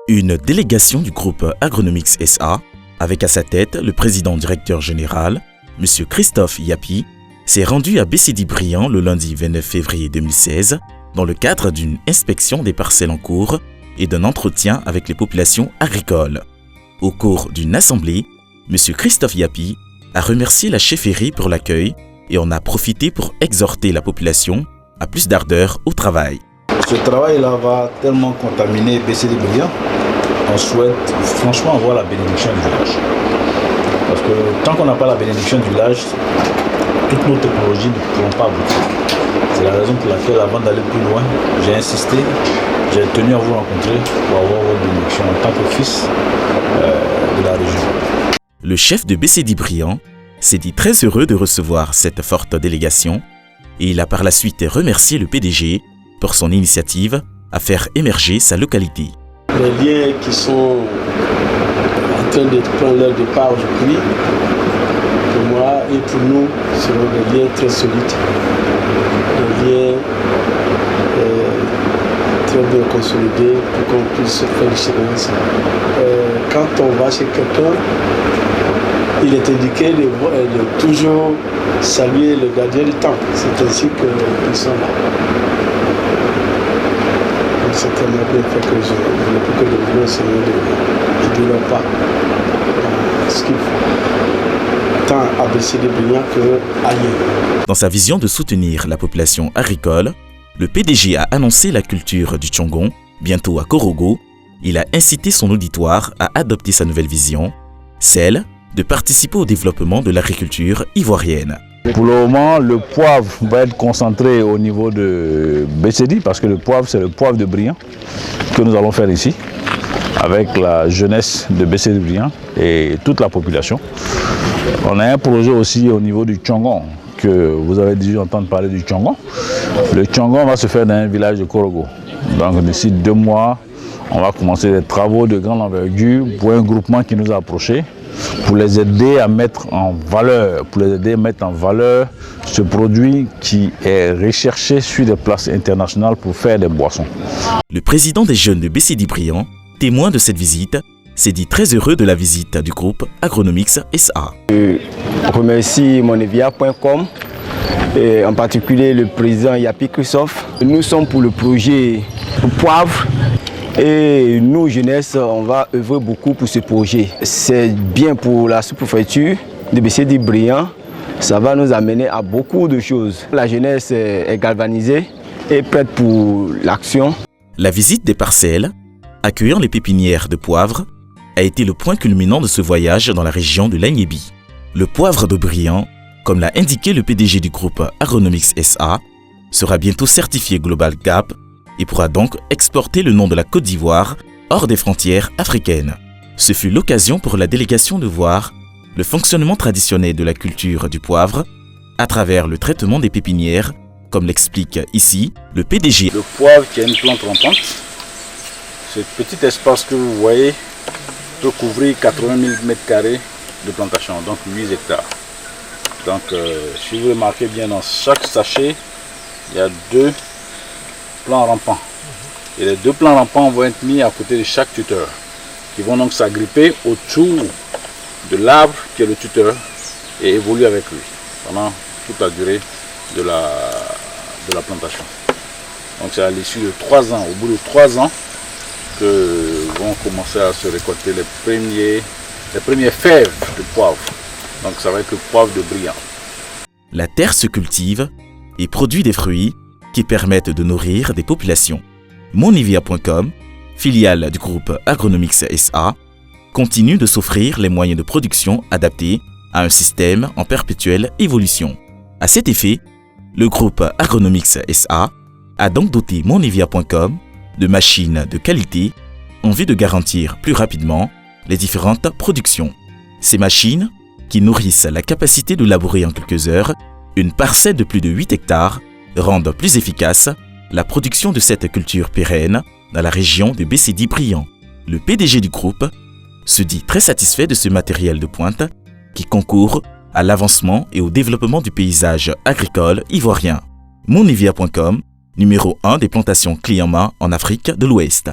Une délégation du groupe Agronomics SA, avec à sa tête le président directeur général, M. Christophe Yapi, s'est rendu à Bécédi-Briand le lundi 29 février 2016 dans le cadre d'une inspection des parcelles en cours et d'un entretien avec les populations agricoles. Au cours d'une assemblée, M. Christophe Yapi a remercié la chefferie pour l'accueil et en a profité pour exhorter la population à plus d'ardeur au travail. Ce travail-là va tellement contaminer Bécédi-Briand, on souhaite franchement avoir la bénédiction du village. Parce que tant qu'on n'a pas la bénédiction du village, toutes nos technologies ne pourront pas aboutir. C'est la raison pour laquelle, avant d'aller plus loin, j'ai insisté, j'ai tenu à vous rencontrer pour avoir votre bénédiction en tant que fils de la région. Le chef de Bécédi-Briand s'est dit très heureux de recevoir cette forte délégation et il a par la suite remercié le PDG pour son initiative à faire émerger sa localité. Les liens qui sont en train de prendre leur départ aujourd'hui, pour moi et pour nous, seront des liens très solides, des liens très bien consolidés pour qu'on puisse faire différence. Quand on va chez quelqu'un, il est indiqué de toujours saluer le gardien du temple. C'est ainsi qu'ils sont là. C'est tellement bien fait que je ne peux que demander au Seigneur de ne leur pas ce qu'il faut, tant à Bécédi-Briand qu'ailleurs. Dans sa vision de soutenir la population agricole, le PDG a annoncé la culture du Tchongon, bientôt à Korogo. Il a incité son auditoire à adopter sa nouvelle vision, celle de participer au développement de l'agriculture ivoirienne. Pour le moment, le poivre va être concentré au niveau de Bécédi parce que le poivre, c'est le poivre de Briand que nous allons faire ici avec la jeunesse de Bécédi-Briand et toute la population. On a un projet aussi au niveau du Tchongon, que vous avez dû entendre parler du Tchongon. Le Tchongon va se faire dans un village de Korogo. Donc d'ici 2 mois, on va commencer les travaux de grande envergure pour un groupement qui nous a approchés, pour les aider à mettre en valeur, ce produit qui est recherché sur des places internationales pour faire des boissons. Le président des jeunes de Bécédi-Briand, témoin de cette visite, s'est dit très heureux de la visite du groupe Agronomics SA. Je remercie monevia.com et en particulier le président Yapi Christophe. Nous sommes pour le projet poivre. Et nous, jeunesse, on va œuvrer beaucoup pour ce projet. C'est bien pour la sous-préfecture de Bécédi-Briand. Ça va nous amener à beaucoup de choses. La jeunesse est galvanisée et prête pour l'action. La visite des parcelles, accueillant les pépinières de poivre, a été le point culminant de ce voyage dans la région de l'Agnébi. Le poivre de Briand, comme l'a indiqué le PDG du groupe Agronomics SA, sera bientôt certifié Global Gap et pourra donc exporter le nom de la Côte d'Ivoire hors des frontières africaines. Ce fut l'occasion pour la délégation de voir le fonctionnement traditionnel de la culture du poivre à travers le traitement des pépinières, comme l'explique ici le PDG. Le poivre qui est une plante rampante, ce petit espace que vous voyez peut couvrir 80 000 m² de plantation, donc 8 hectares. Donc si vous remarquez bien, dans chaque sachet, il y a 2 plants rampants. Et les 2 plants rampants vont être mis à côté de chaque tuteur, qui vont donc s'agripper autour de l'arbre qui est le tuteur et évoluer avec lui pendant toute la durée de la plantation. Donc c'est à l'issue de 3 ans, au bout de 3 ans, que vont commencer à se récolter les premières fèves de poivre. Donc ça va être le poivre de Briand. La terre se cultive et produit des fruits qui permettent de nourrir des populations. Monivia.com, filiale du groupe Agronomics SA, continue de s'offrir les moyens de production adaptés à un système en perpétuelle évolution. À cet effet, le groupe Agronomics SA a donc doté Monivia.com de machines de qualité en vue de garantir plus rapidement les différentes productions. Ces machines, qui nourrissent la capacité de labourer en quelques heures une parcelle de plus de 8 hectares, rendent plus efficace la production de cette culture pérenne dans la région de Bécédi-Briand. Le PDG du groupe se dit très satisfait de ce matériel de pointe qui concourt à l'avancement et au développement du paysage agricole ivoirien. Monivia.com, numéro 1 des plantations clés en main en Afrique de l'Ouest.